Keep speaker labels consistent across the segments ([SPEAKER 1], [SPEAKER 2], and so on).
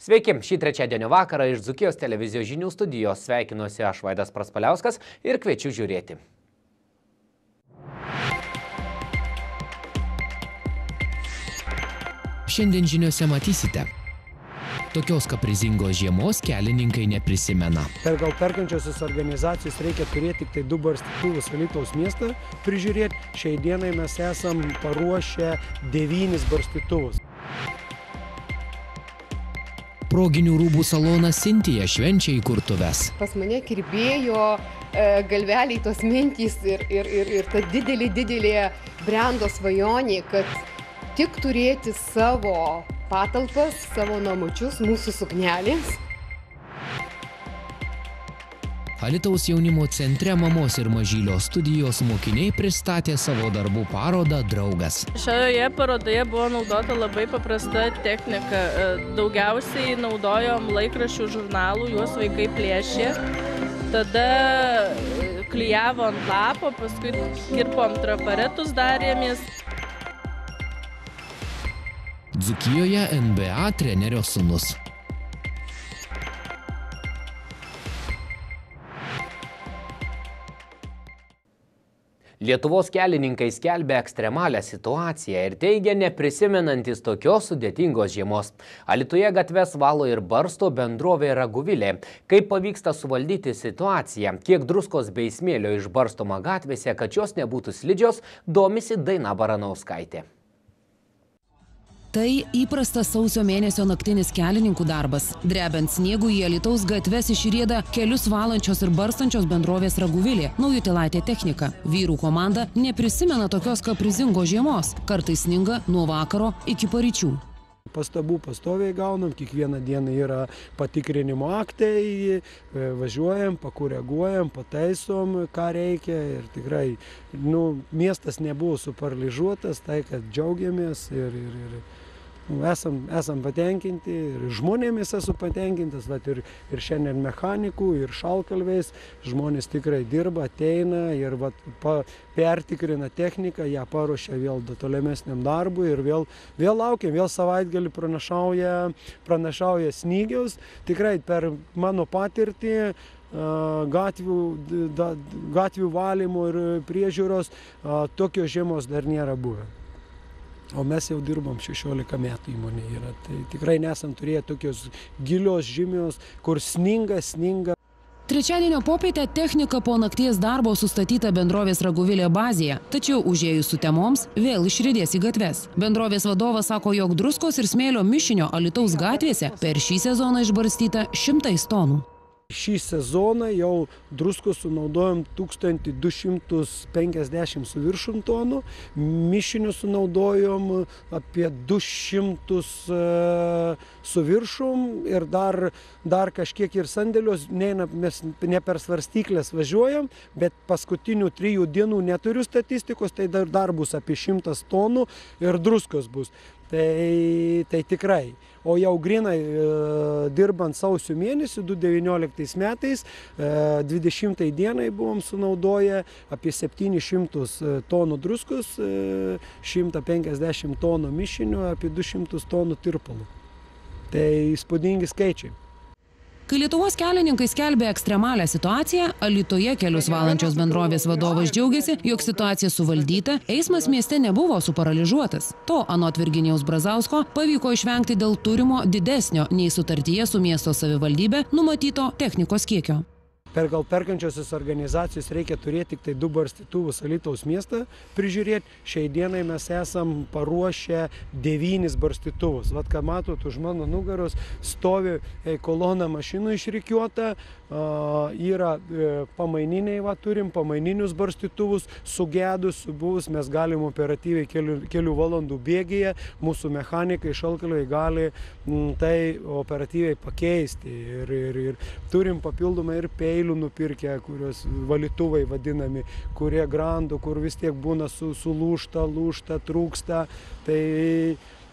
[SPEAKER 1] Sveiki, šį trečiadienio vakarą iš Dzūkijos televizijos žinių studijos sveikinuosi aš Vaidas Praspaliauskas ir kviečiu žiūrėti.
[SPEAKER 2] Šiandien žiniuose matysite. Tokios kaprizingos žiemos kelininkai neprisimena.
[SPEAKER 3] Perkančiosios organizacijos reikia turėti tik tai 2 barstytuvus Alytaus miestą prižiūrėti. Šiai dienai mes esam paruošę 9 barstytuvus.
[SPEAKER 2] Proginių rūbų salonas Sintija švenčia įkurtuves.
[SPEAKER 4] Pas mane kirbėjo galveliai tos mintys ir ta didelė brendo svajonė, kad tik turėti savo patalpas, savo namučius, mūsų suknelės.
[SPEAKER 2] Alytaus jaunimo centre mamos ir mažylio studijos mokiniai pristatė savo darbų parodą Draugas.
[SPEAKER 5] Šioje parodoje buvo naudota labai paprasta technika. Daugiausiai naudojom laikraščių žurnalų, juos vaikai plėšė. Tada klijavo ant lapo, paskui kirpom trafaretus darėmės.
[SPEAKER 2] Dzūkijoje NBA trenerio sūnus.
[SPEAKER 1] Lietuvos kelininkai skelbia ekstremalią situaciją ir teigia neprisimenantis tokios sudėtingos žiemos. Alytuje gatves valo ir barsto bendrovė Raguvilė. Kaip pavyksta suvaldyti situaciją, kiek druskos bei smėlio išbarstoma gatvėse, kad jos nebūtų slidžios, domisi Daina Baranauskaitė.
[SPEAKER 6] Tai įprastas sausio mėnesio naktinis kelininkų darbas. Drebent sniegų į Alytaus gatves išrieda kelius valančios ir barstančios bendrovės Raguvilė, Naujutilaitė technika. Vyrų komanda neprisimena tokios kaprizingos žiemos. Kartais sninga nuo vakaro iki paryčių.
[SPEAKER 3] Pastabų pastoviai gaunam, kiekvieną dieną yra patikrinimo aktai, važiuojam, pakoreguojam, pataisom, ką reikia ir tikrai, miestas nebuvo suparlyžuotas, tai kad džiaugiamės ir esam patenkinti ir žmonėmis esu patenkintas, ir šiandien mechanikų, ir šalkalviais, žmonės tikrai dirba, ateina ir pertikrina techniką, ją paruošia vėl tolimesniam darbui ir vėl laukiam, vėl savaitgalį pranašauja snygiaus. Tikrai per mano patirtį gatvių valymo ir priežiūros tokios žiemos dar nėra buvę. O mes jau dirbam 16 metų įmonė yra. Tai tikrai nesam turėję tokios gilios žymios, kur sninga.
[SPEAKER 6] Trečiadienio popietę technika po nakties darbo sustatyta bendrovės Raguvilė bazėje, tačiau užėjus sutemoms vėl išriedės į gatves. Bendrovės vadovas sako, jog druskos ir smėlio mišinio Alytaus gatvėse per šį sezoną išbarstyta 100 tonų.
[SPEAKER 3] Šį sezoną jau druskos sunaudojom 1250 su viršum tonų, mišinių sunaudojom apie 200 su viršum ir dar kažkiek ir sandėlios, mes ne per svarstyklės važiuojam, bet paskutinių 3 dienų neturiu statistikos, tai dar bus apie 100 tonų ir druskos bus. Tai tikrai. O jau grinai dirbant sausio mėnesį 2019 metais, 20 dienai buvom sunaudoję apie 700 tonų druskos, 150 tonų mišinių, apie 200 tonų tirpalų. Tai įspūdingi skaičiai.
[SPEAKER 6] Kai Lietuvos kelininkai skelbė ekstremalią situaciją, Alytuje kelius valančios bendrovės vadovas džiaugiasi, jog situacija suvaldyta, eismas mieste nebuvo suparalyžuotas. To anot Virginijaus Brazausko pavyko išvengti dėl turimo didesnio nei sutartyje su miesto savivaldybe numatyto technikos kiekio.
[SPEAKER 3] Perkančiosios organizacijos reikia turėti tik tai 2 barstytuvus Alytaus miestą prižiūrėti. Šiai dienai mes esam paruošę 9 barstytuvus. Vat, ką matot, už mano nugaros stovi kolona mašinų išrikiuota, yra pamaininiai, turim pamaininius barstytuvus, sugedus, buvus, mes galim operatyviai kelių valandų bėgyje, mūsų mechanikai, šalkalviai gali tai operatyviai pakeisti ir turim papildomai ir peilių nupirkę, kurios valytuvai vadinami, kurie grando, kur vis tiek būna sulūžta, trūksta. Tai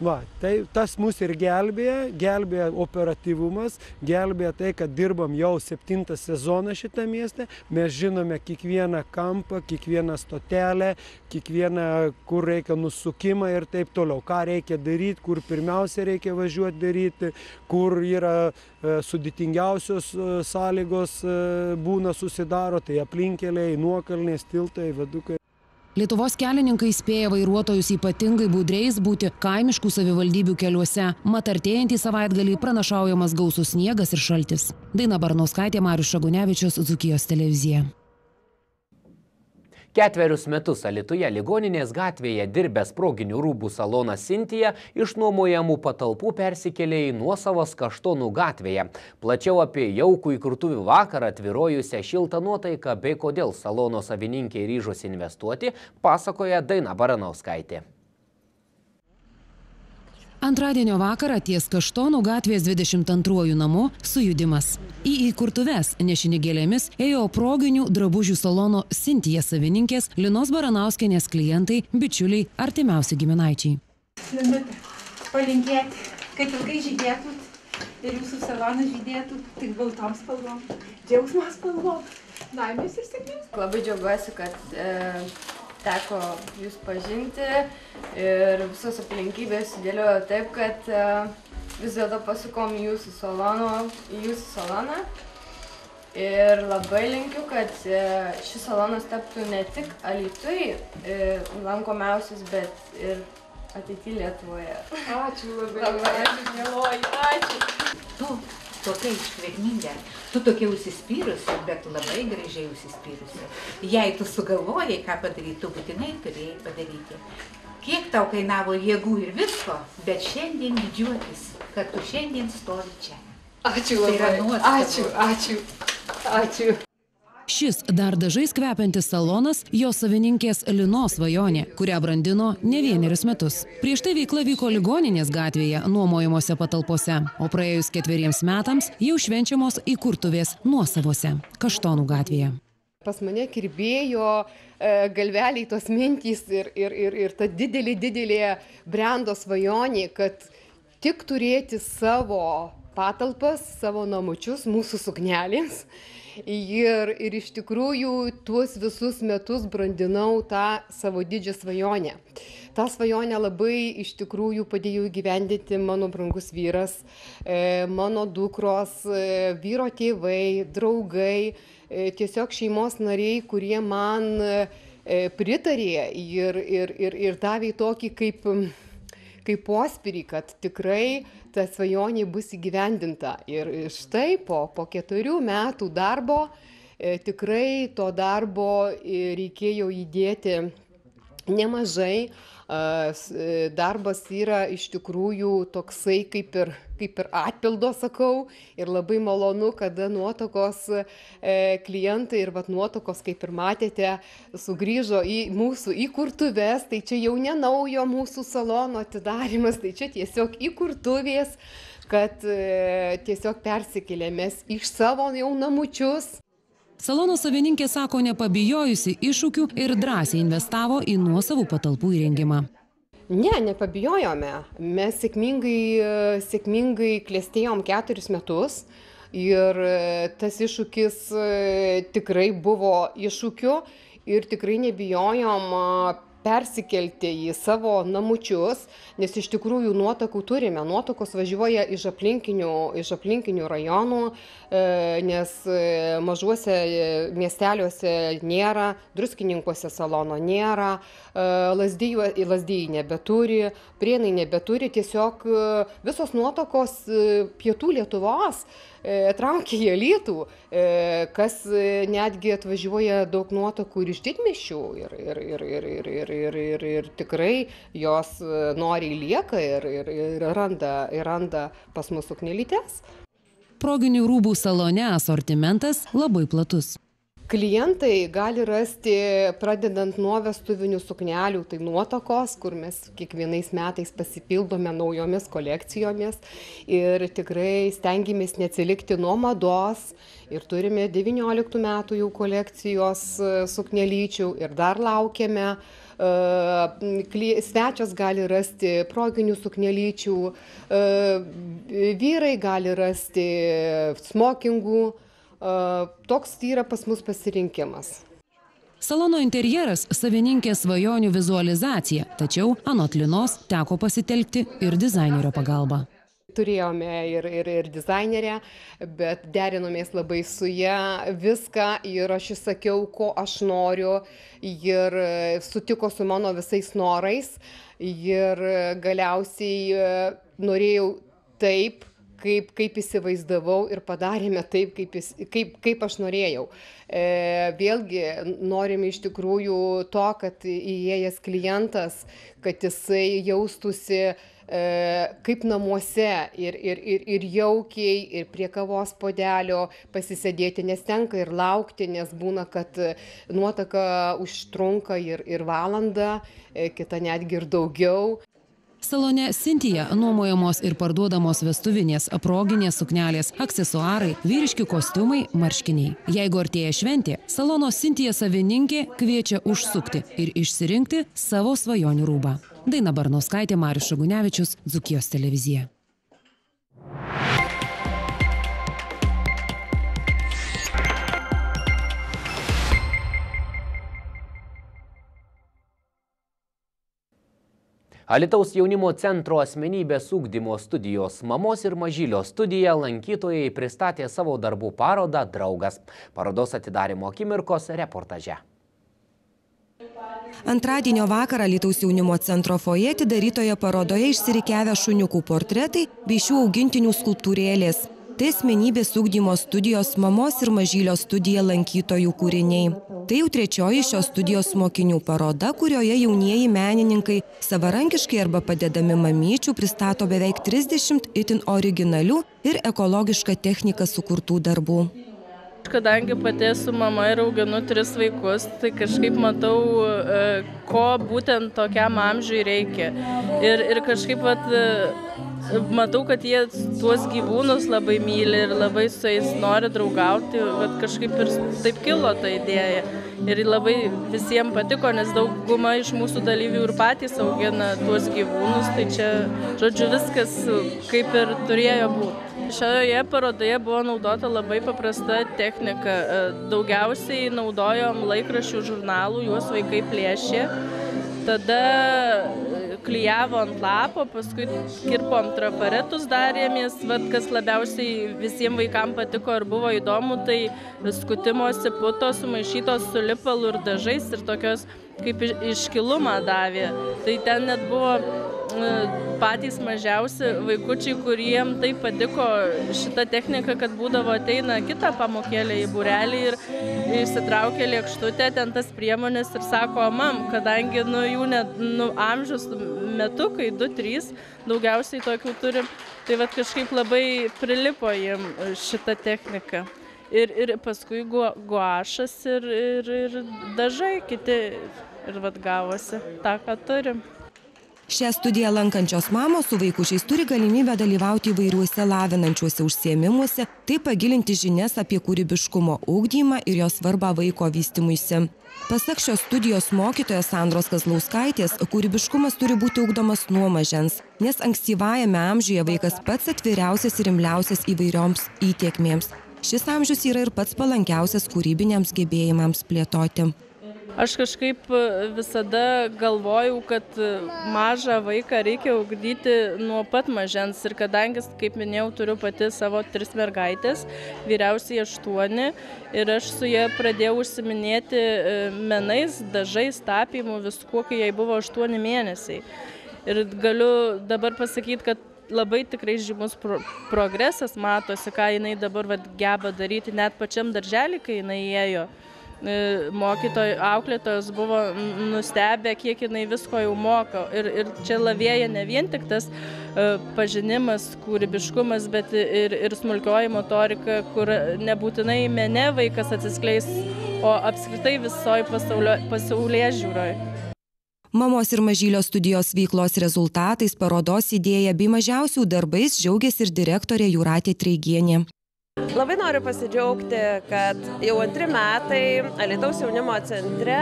[SPEAKER 3] Va, tai tas mus ir gelbėja operatyvumas, gelbėja tai, kad dirbam jau 7 sezoną šitą miestą, mes žinome kiekvieną kampą, kiekvieną stotelę, kiekvieną, kur reikia nusukimą ir taip toliau, ką reikia daryti, kur pirmiausia reikia važiuoti daryti, kur yra sudėtingiausios sąlygos būna susidaro, tai aplinkeliai, nuokalnės, tiltai, viadukai.
[SPEAKER 6] Lietuvos kelininkai įspėja vairuotojus ypatingai budriais būti kaimiškų savivaldybių keliuose. Mat artėjantį savaitgalį pranašaujamas gausus sniegas ir šaltis. Daina Barnauskaitė, Marius Šagunevičius, Dzūkijos televizija.
[SPEAKER 1] 4 metus Alytuje Ligoninės gatvėje dirbęs proginių rūbų salonas Sintija iš nuomojamų patalpų persikėlė į nuosavas Kaštonų gatvėje. Plačiau apie jaukų įkurtuvių vakarą, tvyrojusią šiltą nuotaiką bei kodėl salono savininkė ryžosi investuoti, pasakoja Daina Baranauskaitė.
[SPEAKER 6] Antradienio vakarą ties Kaštonų gatvės 22 namu sujudimas. Į įkurtuves nešini gėlėmis ėjo proginių drabužių salono Sintija savininkės Linos Baranauskienės klientai, bičiuliai, artimiausi giminaičiai.
[SPEAKER 7] Linute, palinkėti, kad ilgai žydėtų ir jūsų salonas žydėtų tik baltom spalvom, džiaugsmo spalvom, laimės ir sėkmės.
[SPEAKER 8] Labai džiaugiuosi, kad teko jūs pažinti ir visos aplinkybės sudėliojo taip, kad vis dėlto pasukom į jūsų saloną ir labai linkiu, kad šis salonas taptų ne tik Alytuj lankomiausias, bet ir ateityje Lietuvoje.
[SPEAKER 7] Ačiū labai, ačiū mieloji, ačiū.
[SPEAKER 9] Tu tokia iškverminga, tu tokia užsispyrusi, bet labai gražiai užsispyrusi. Jei tu sugalvojai, ką padaryti, tu būtinai turėjai padaryti. Kiek tau kainavo jėgų ir visko, bet šiandien didžiuotis, kad tu šiandien stovi čia.
[SPEAKER 8] Ačiū labai, ačiū.
[SPEAKER 6] Šis dar dažais kvepiantis salonas jo savininkės Linos svajonė, kurią brandino ne vienerius metus. Prieš tai veikla vyko Ligoninės gatvėje nuomojamuose patalpose, o praėjus 4 metams jau švenčiamos įkurtuvės nuosavose Kaštonų gatvėje.
[SPEAKER 4] Pas mane kirbėjo galveliai tos mintys ir ta didelė brendo svajonė, kad tik turėti savo patalpas, savo namučius, mūsų suknelėms. Ir iš tikrųjų tuos visus metus brandinau tą savo didžią svajonę. Ta svajonė labai iš tikrųjų padėjo įgyvendinti mano brangus vyras, mano dukros, vyro tėvai, draugai, tiesiog šeimos nariai, kurie man pritarė ir davė tokį kaip pospyrį, kad tikrai ta svajonė bus įgyvendinta. Ir štai po 4 metų darbo tikrai to darbo reikėjo įdėti nemažai. Darbas yra iš tikrųjų toksai kaip ir atpildo, sakau, ir labai malonu, kada nuotakos klientai ir nuotakos, kaip ir matėte, sugrįžo į mūsų įkurtuves, tai čia jau ne naujo mūsų salono atidarymas, tai čia tiesiog įkurtuvės, kad tiesiog persikėlėmės iš savo jau namučius.
[SPEAKER 6] Salono savininkė sako nepabijojusi iššūkių ir drąsiai investavo į nuosavų patalpų įrengimą.
[SPEAKER 4] Ne, nepabijojome. Mes sėkmingai klestėjom 4 metus ir tas iššūkis tikrai buvo iššūkiu ir tikrai nebijojom persikelti į savo namučius, nes iš tikrųjų nuotakų turime. Nuotakos važiuoja iš aplinkinių rajonų, nes mažuose miesteliuose nėra, Druskininkuose salono nėra, Lazdijai nebeturi, Prienai nebeturi, tiesiog visos nuotakos pietų Lietuvos traukia į Alytų, kas netgi atvažiuoja daug nuotakų ir iš didmiesčių ir tikrai jos noriai lieka ir randa pas mus suknelytes.
[SPEAKER 6] Proginių rūbų salone asortimentas labai platus.
[SPEAKER 4] Klientai gali rasti, pradedant nuo vestuvinių suknelių, tai nuotakos, kur mes kiekvienais metais pasipildome naujomis kolekcijomis ir tikrai stengiamės neatsilikti nuo mados ir turime 19 metų jau kolekcijos suknelyčių ir dar laukiame. Svečias gali rasti proginių suknelyčių, vyrai gali rasti smokingų. Toks yra pas mus pasirinkimas.
[SPEAKER 6] Salono interjeras savininkės svajonių vizualizacija, tačiau anot Linos teko pasitelkti ir dizainerio pagalbą.
[SPEAKER 4] Turėjome ir dizainerę, bet derinomės labai su ją viską ir aš įsakiau, ko aš noriu ir sutiko su mano visais norais ir galiausiai norėjau taip, kaip įsivaizdavau ir padarėme taip, kaip aš norėjau. Vėlgi norime iš tikrųjų to, kad įėjęs klientas, kad jisai jaustųsi kaip namuose ir jaukiai, ir prie kavos puodelio pasisėdėti, nes tenka ir laukti, nes būna, kad nuotaka užtrunka ir valandą, kita netgi ir daugiau.
[SPEAKER 6] Salone Sintija nuomojamos ir parduodamos vestuvinės, proginės suknelės, aksesuarai, vyriški kostiumai, marškiniai. Jeigu artėja šventė, salono Sintija savininkė kviečia užsukti ir išsirinkti savo svajonių rūbą. Daina Barnauskaitė, Marius Šagunevičius, Dzūkijos televizija.
[SPEAKER 1] Alytaus jaunimo centro asmenybės ugdymo studijos Mamos ir mažylio studija lankytojai pristatė savo darbų parodą Draugas. Parodos atidarymo akimirkos reportaže.
[SPEAKER 10] Antradienio vakarą Alytaus jaunimo centro foje atidarytoje parodoje išsirikiavę šuniukų portretai bei šių augintinių skulptūrėlės. Tai asmenybės ugdymo studijos Mamos ir mažylio studija lankytojų kūriniai. Tai jau trečioji šios studijos mokinių paroda, kurioje jaunieji menininkai savarankiškai arba padedami mamyčių pristato beveik 30 itin originalių ir ekologišką techniką sukurtų darbų.
[SPEAKER 5] Kadangi pati esu mama ir auginu 3 vaikus, tai kažkaip matau, ko būtent tokiam amžiui reikia. Ir kažkaip matau, kad jie tuos gyvūnus labai myli ir labai su jais nori draugauti, bet kažkaip ir taip kilo ta idėja. Ir labai visiems patiko, nes dauguma iš mūsų dalyvių ir patys augina tuos gyvūnus, tai čia, žodžiu, viskas kaip ir turėjo būti. Šioje parodoje buvo naudota labai paprasta technika. Daugiausiai naudojom laikraščių žurnalų, juos vaikai plėšė. Tada klijavo ant lapo, paskui kirpom trafaretus darėmės. Kas labiausiai visiems vaikams patiko ir buvo įdomu, tai skutimosi putos sumaišytos su lipalu ir dažais ir tokios kaip iškilumą davė. Tai ten net buvo patys mažiausi vaikučiai, kuriem taip patiko šita technika, kad būdavo ateina kitą pamokėlę į būrelį ir išsitraukia lėkštutę, ten tas priemonės ir sako, mam, kadangi jų amžius metukai, 2-3, daugiausiai tokių turim, tai kažkaip labai prilipo jiem šitą techniką. Ir paskui guašas ir dažai kiti ir gavosi tą, ką turim.
[SPEAKER 10] Šią studiją lankančios mamos su vaikučiais turi galimybę dalyvauti įvairiuose lavinančiuose užsiėmimuose, taip pagilinti žinias apie kūrybiškumo ugdymą ir jo svarbą vaiko vystymuisi. Pasak šios studijos mokytojos Sandros Kazlauskaitės, kūrybiškumas turi būti ugdomas nuo mažens, nes ankstyvajame amžiuje vaikas pats atviriausias ir imliausias įvairioms įtiekmėms. Šis amžius yra ir pats palankiausias kūrybiniams gebėjimams plėtoti.
[SPEAKER 5] Aš kažkaip visada galvojau, kad mažą vaiką reikia ugdyti nuo pat mažens. Ir kadangi, kaip minėjau, turiu pati savo 3 mergaitės, vyriausiai 8, ir aš su jie pradėjau užsiminėti menais, dažais, tapymu, viskuo, kai jai buvo 8 mėnesiai. Ir galiu dabar pasakyti, kad labai tikrai žymus progresas matosi, ką jinai dabar geba daryti, net pačiam darželį, kai jinai ėjo. Auklėtojos buvo nustebę, kiek jinai visko jau moka. Ir čia lavėja ne vien tik tas pažinimas, kūrybiškumas, bet ir smulkioji motorika, kur nebūtinai mene vaikas atsiskleis, o apskritai visoje pasaulyje žiūroje.
[SPEAKER 10] Mamos ir mažylio studijos veiklos rezultatais, parodos idėja bei mažiausių darbais džiaugiasi ir direktorė Jūratė Treigienė.
[SPEAKER 11] Labai noriu pasidžiaugti, kad jau 2 metai Alytaus jaunimo centre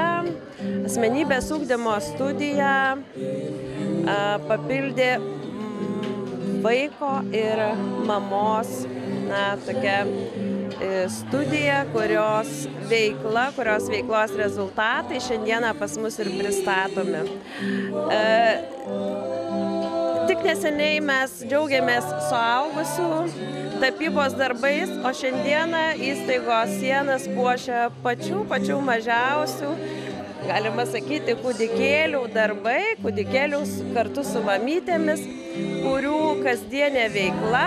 [SPEAKER 11] asmenybės ugdymo studija papildė vaiko ir mamos tokia studija, kurios veiklos rezultatai šiandieną pas mus ir pristatomi. Tik neseniai mes džiaugiamės suaugusių tapybos darbais, o šiandieną įstaigos sienas puošia pačių mažiausių, galima sakyti, kūdikėlių darbai, kūdikėlių kartu su mamytėmis, kurių kasdienė veikla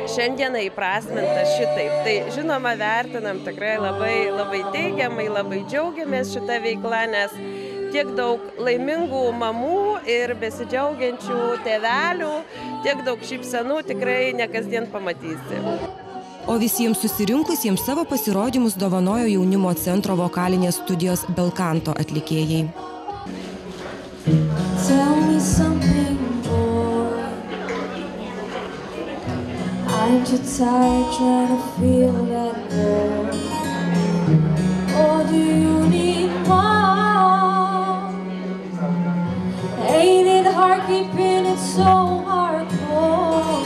[SPEAKER 11] šiandieną įprasminta šitaip. Tai žinoma, vertinam tikrai labai teigiamai, labai džiaugiamės šitą veiklą, nes tiek daug laimingų mamų ir besidžiaugiančių tėvelių, tiek daug šypsenų tikrai ne kasdien pamatysi.
[SPEAKER 10] O visiems susirinkusiems savo pasirodymus dovanojo jaunimo centro vokalinės studijos Belkanto atlikėjai.
[SPEAKER 12] Tell me something more. I'm too tired trying to feel that more. Or do you need more? Ain't it hard keeping it so hardcore?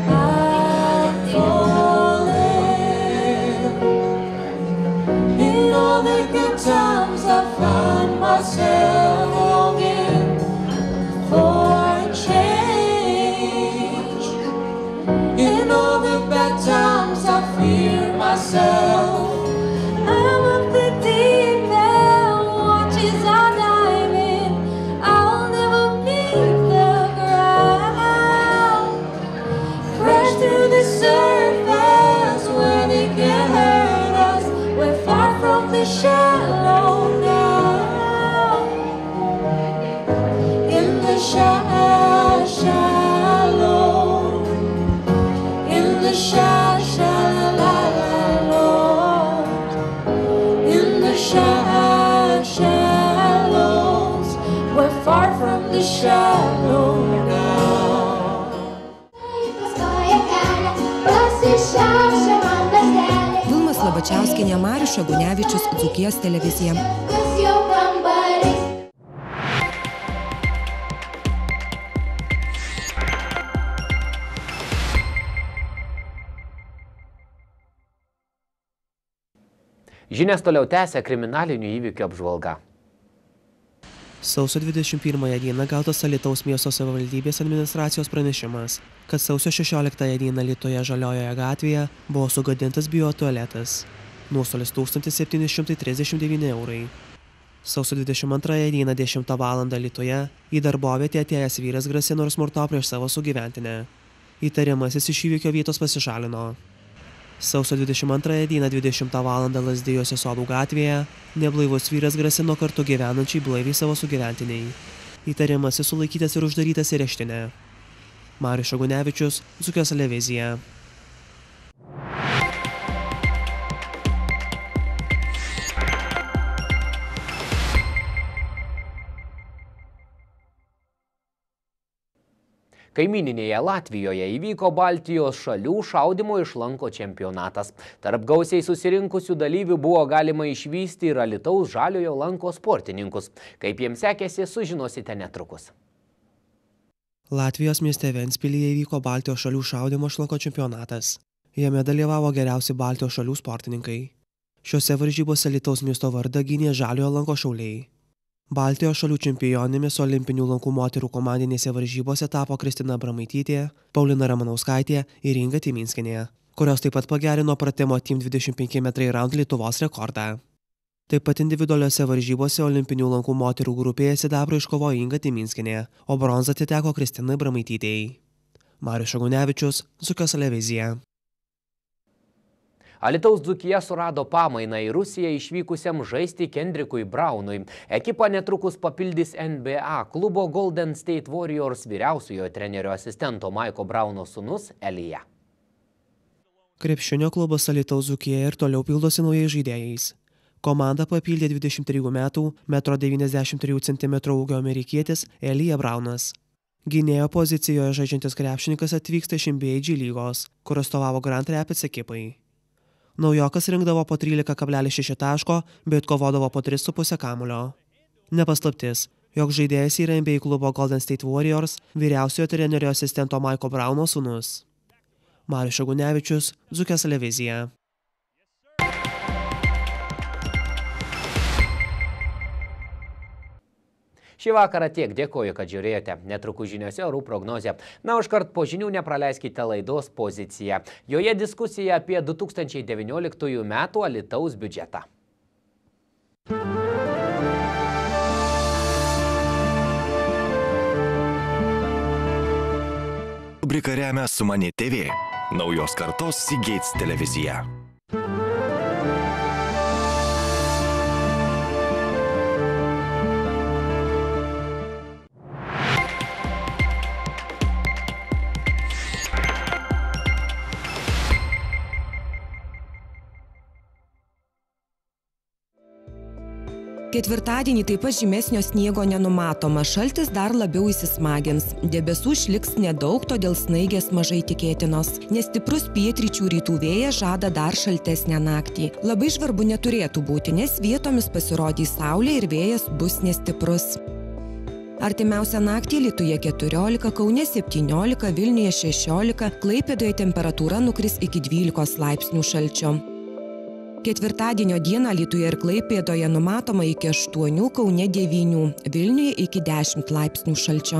[SPEAKER 12] I'm falling. In all the good times I find myself longing for a change. In all the bad times I fear myself. I'm up the deep end, watch as I dive in. I'll never meet the ground. Crash through the surface where they can't hurt us. We're far from the shallow now. In the shallow, in the shallow, in the shallows, we're far from the shallow now.
[SPEAKER 10] Vilma Slabačiauskienė, Marius Šagunevičius, Dzūkijos televizija.
[SPEAKER 1] Žinias toliau tęsia kriminalinių įvykių apžvalga.
[SPEAKER 13] Sausio 21 dieną gautas Alytaus miesto savivaldybės administracijos pranešimas, kad sausio 16 dieną Alytuje Žaliojoje gatvėje buvo sugadintas biotualetas. Nuostolis 1739 eurai. Sausio 22 dieną 10 valandą Alytuje į darbovietę atėjęs vyras grasino ir smurtavo prieš savo sugyventinę. Įtariamasis iš įvykio vietos pasišalino. Sausio 22 dieną 20 valandą Lazdijuose Sodų gatvėje neblaivus vyras grasino kartu gyvenančiai blaiviai savo sugyventiniai. Įtariamasis sulaikytas ir uždarytas į areštinę. Marius Šagunevičius, Dzūkijos televizija.
[SPEAKER 1] Kaimyninėje Latvijoje įvyko Baltijos šalių šaudymo iš lanko čempionatas. Tarp gausiai susirinkusių dalyvių buvo galima išvysti ir Alytaus Žaliojo lanko sportininkus. Kaip jiems sekėsi, sužinosite netrukus.
[SPEAKER 13] Latvijos mieste Ventspilyje įvyko Baltijos šalių šaudymo iš lanko čempionatas. Jame dalyvavo geriausi Baltijos šalių sportininkai. Šiuose varžybose Alytaus miesto vardą gynė Žaliojo lanko šauliai. Baltijos šalių čempionėmis olimpinių lankų moterų komandinėse varžybose tapo Kristina Bramaitytė, Paulina Ramanauskaitė ir Inga Timinskinė, kurios taip pat pagerino pratimo Team 25 metrai round Lietuvos rekordą. Taip pat individualiuose varžybose olimpinių lankų moterų grupėje sidabro iškovojo Inga Timinskinė, o bronza atiteko Kristinai Bramaitytei. Marius Šagunevičius, Dzūkijos televizija.
[SPEAKER 1] Alytaus Dzūkija surado pamainą į Rusiją išvykusiam žaisti Kendrikui Braunui. Ekipą netrukus papildys NBA klubo Golden State Warriors vyriausiojo trenerio asistento Maiko Brauno sūnus Elija.
[SPEAKER 13] Krepšinio klubas Alytaus Dzūkija ir toliau pildosi naujais žaidėjais. Komandą papildė 23 metų, 1,93 cm ūgio amerikietis Elija Braunas. Gynėjo pozicijoje žaidžiantis krepšininkas atvyksta iš NBA G lygos, kur atstovavo Grand Rapids ekipai. Naujokas rinkdavo po 13,6 taško, bet kovodavo po 3,5 kamulio. Nepaslaptis, jog žaidėjas yra NBA klubo Golden State Warriors vyriausiojo trenerio asistento Maiko Brauno sūnus. Marius Šagunevičius, Dzūkės televizija.
[SPEAKER 1] Šį vakarą tiek, dėkoju, kad žiūrėjote. Netrukus žiniose orų prognozė. Na, užkart po žinių nepraleiskite laidos poziciją. Joje diskusija apie 2019 metų Alytaus biudžetą.
[SPEAKER 14] Rubrika remia Sumani TV, naujos kartos Seagates televizija.
[SPEAKER 10] Ketvirtadienį taip pat žymesnio sniego nenumatoma, šaltis dar labiau įsismagins. Debesų išliks nedaug, todėl snaigės mažai tikėtinos. Nestiprus pietryčių rytų vėjas žada dar šaltesnę naktį. Labai žvarbu neturėtų būti, nes vietomis pasirodys saulė ir vėjas bus nestiprus. Artimiausią naktį Alytuje 14, Kaune 17, Vilniuje 16, Klaipėdoje temperatūra nukris iki 12 laipsnių šalčio. Ketvirtadienio dieną Alytuje ir Klaipėdoje numatoma iki 8, Kaune 9, Vilniuje iki 10 laipsnių šalčio.